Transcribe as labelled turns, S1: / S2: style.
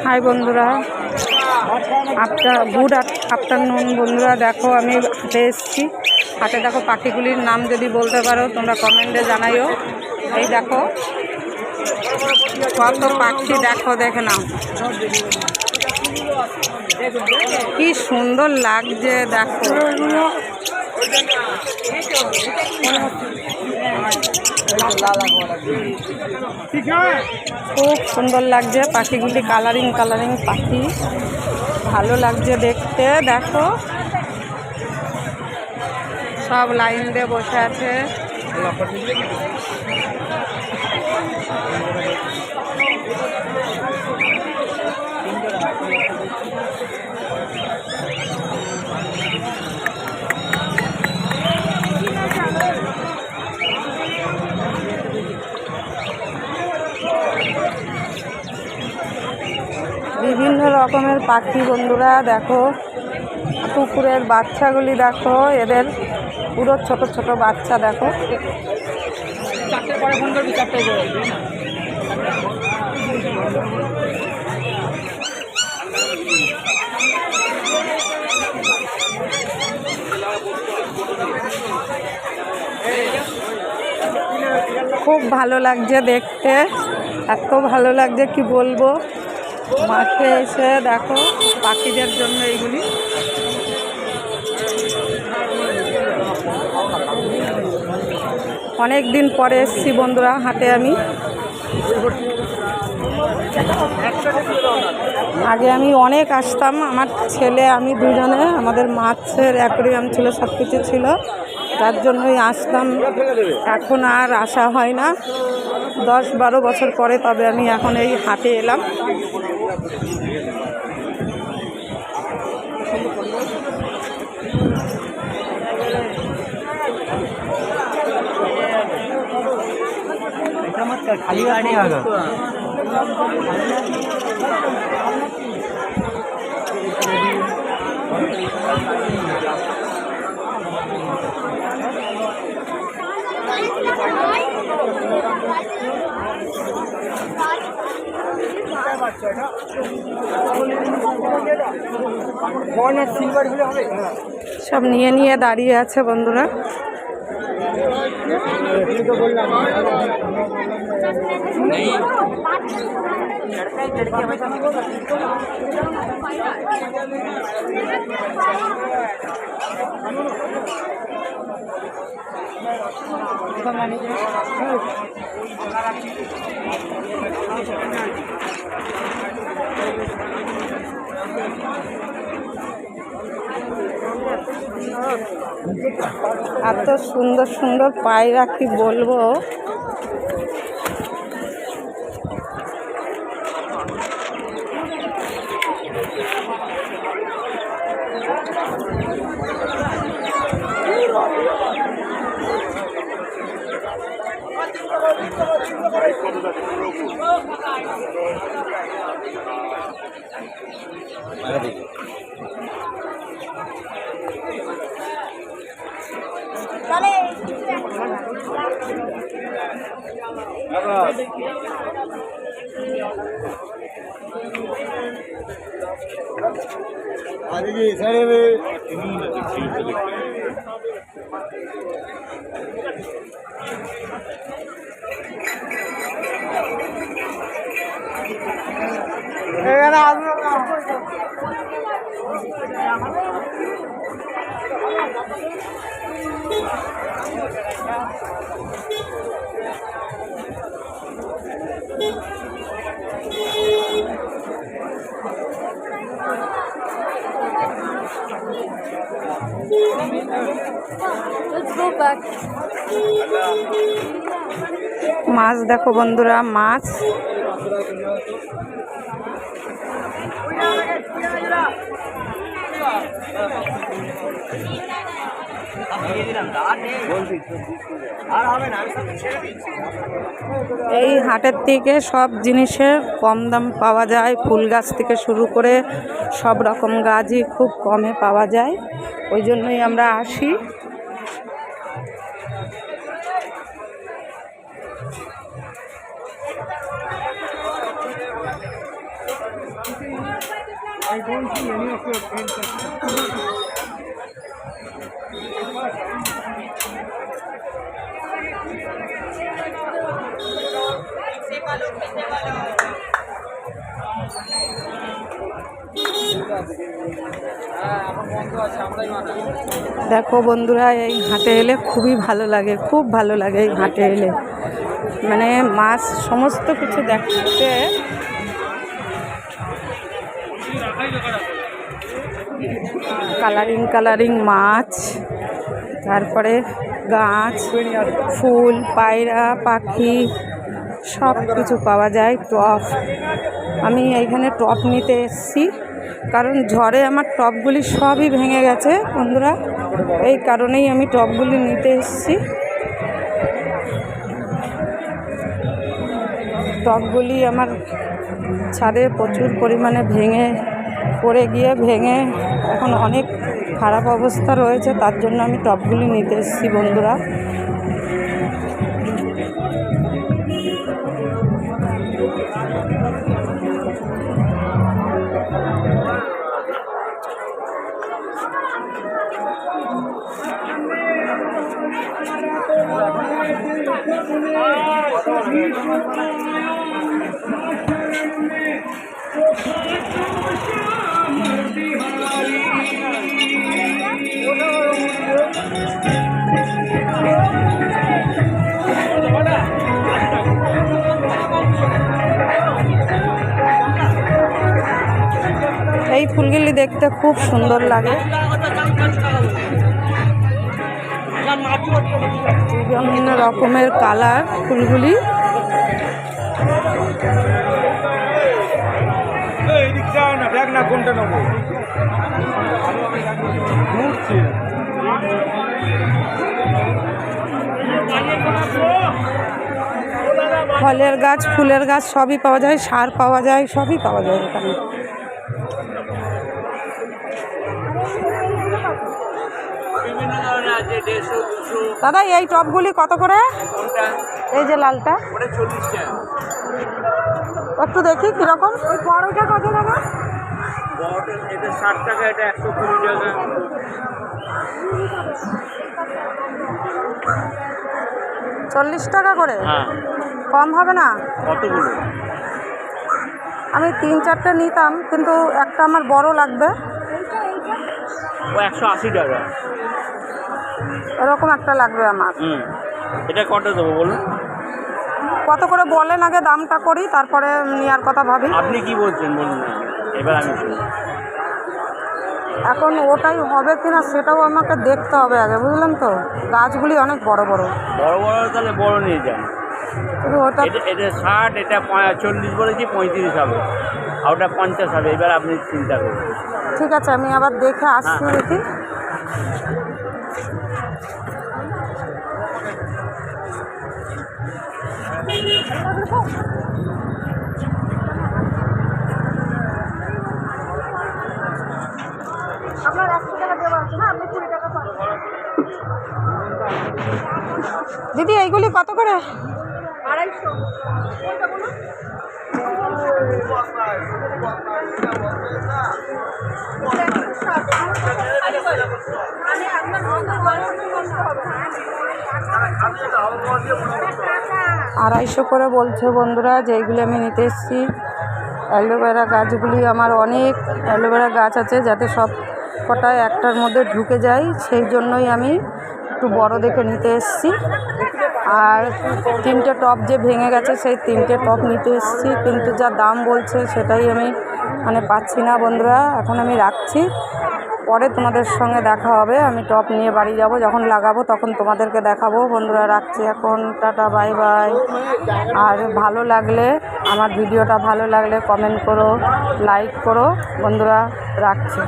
S1: High বন্ধুরা, good afternoon বন্ধুরা। দেখো আমি হাটে এসেছি। হাটে দেখো পাখিগুলির নাম যদি বলতে পারো তোমরা কমেন্টে জানাইও। এই দেখো কত পাখি, দেখো দেখে নাও কি সুন্দর লাগছে। দেখো খুব সুন্দর লাগছে পাখিগুলি, কালারিং কালারিং পাখি, ভালো লাগছে দেখতে। দেখো সব লাইন দিয়ে বসে আছে। বিভিন্ন রকমের পাখি বন্ধুরা। দেখো কুকুরের বাচ্চাগুলি, দেখো এদের পুরো ছোট ছোট বাচ্চা। দেখো খুব ভালো লাগছে দেখতে, এত ভালো লাগছে কি বলবো। মাঠে এসে দেখো পাখিদের জন্য এইগুলি। অনেক দিন পরে এসেছি বন্ধুরা হাটে আমি। আগে আমি অনেক আসতাম, আমার ছেলে আমি দুজনে, আমাদের মাছের অ্যাকোয়ারিয়াম ছিল, সব কিছু ছিল, তার জন্যই আসতাম। এখন আর আসা হয় না, 10-12 বছর পরে তবে আমি এখন এই হাটে এলাম।
S2: खाली गाड़ी आ गया। सब নিয়ে নিয়ে দাঁড়িয়ে আছে বন্ধুরা। এত সুন্দর সুন্দর পায়রা কি বলবো। মাছ দেখো বন্ধুরা, মাছ এই হাটের থেকে সব জিনিসের কম দাম পাওয়া যায়। ফুল গাছ থেকে শুরু করে সব রকম গাছই খুব কমে পাওয়া যায়, ওই জন্যই আমরা আসি।
S3: I don't see any of your friends.
S2: দেখো বন্ধুরা, এই ঘাটে এলে খুবই ভালো লাগে, খুব ভালো লাগে এই ঘাটে এলে। মানে মাছ সমস্ত কিছু দেখতে কালারিং কালারিং মাছ, তারপরে গাছ, ফুল, পায়রা, পাখি সব কিছু পাওয়া যায়। টপ, আমি এইখানে টপ নিতে এসেছি কারণ ঝড়ে আমার টপগুলি সবই ভেঙে গেছে বন্ধুরা, এই কারণেই আমি টপগুলি নিতে এসেছি। টবগুলি আমার ছাদে প্রচুর পরিমাণে পড়ে গিয়ে ভেঙে এখন অনেক খারাপ অবস্থা রয়েছে, তার জন্য আমি টবগুলি নিতে এসেছি বন্ধুরা। এই ফুলগুলি দেখতে খুব সুন্দর লাগে, বিভিন্ন রকমের কালার ফুলগুলি। ফলের গাছ, ফুলের গাছ সবই পাওয়া যায়, সার পাওয়া যায়, সবই পাওয়া যায় এখানে। দাদা এই টপগুলি কত করে? এই যে লালটা একটু দেখি কিরকম। ওই বড়টা কত টাকা?
S3: এটা 60 টাকা, এটা 120 টাকা।
S2: 40 টাকা করে?
S3: হ্যাঁ।
S2: কম হবে না?
S3: কতগুলো?
S2: আমি 3-4টে নিতাম, কিন্তু একটা আমার বড় লাগবে।
S3: ও 180 টাকা।
S2: এরকম একটা লাগবে আমার।
S3: এটা কত দেবো বলুন?
S2: কত করে বলেন, আগে দামটা করি, তারপরে নেওয়ার কথা ভাবি।
S3: আপনি কি বলছেন বলুন না, এবার আমি
S2: এখন ওটাই হবে কিনা সেটাও আমাকে দেখতে হবে আগে, বুঝলেন তো। গাছগুলি অনেক বড় বড়।
S3: বড় বড় তাহলে বড় নিয়ে যান।
S2: কিন্তু ওটা
S3: এটা 60, এটা 40 বলেছি, 35 হবে, আর ওটা 50 হবে। এবার আপনি চিন্তা করুন।
S2: ঠিক আছে, আমি আবার দেখে আসছি, দেখি। আপনার 100 টাকা দেওয়া আছে না, আপনি 20 টাকা পাবেন। দিদি এইগুলি কত করে? 250। কোনটা বলুন? আড়াইশো করে বলছে বন্ধুরা, যেইগুলি আমি নিতে এসেছি। অ্যালোভেরা গাছগুলি আমার অনেক অ্যালোভেরা গাছ আছে, যাতে সব কটায় একটার মধ্যে ঢুকে যায়, সেই জন্যই আমি একটু বড় দেখে নিতে এসেছি। আর 3টে টব যে ভেঙে গেছে, সেই 3টে টব নিতে এসেছি, কিন্তু যা দাম বলছে সেটাই আমি পাচ্ছি না বন্ধুরা। এখন আমি রাখছি, পরে তোমাদের সঙ্গে দেখা হবে। আমি টব নিয়ে বাড়ি যাব, যখন লাগাবো তখন তোমাদেরকে দেখাবো। বন্ধুরা রাখছি এখন, টাটা, বাই বাই। আর ভালো লাগলে, আমার ভিডিওটা ভালো লাগলে কমেন্ট করো, লাইক করো বন্ধুরা, রাখছি।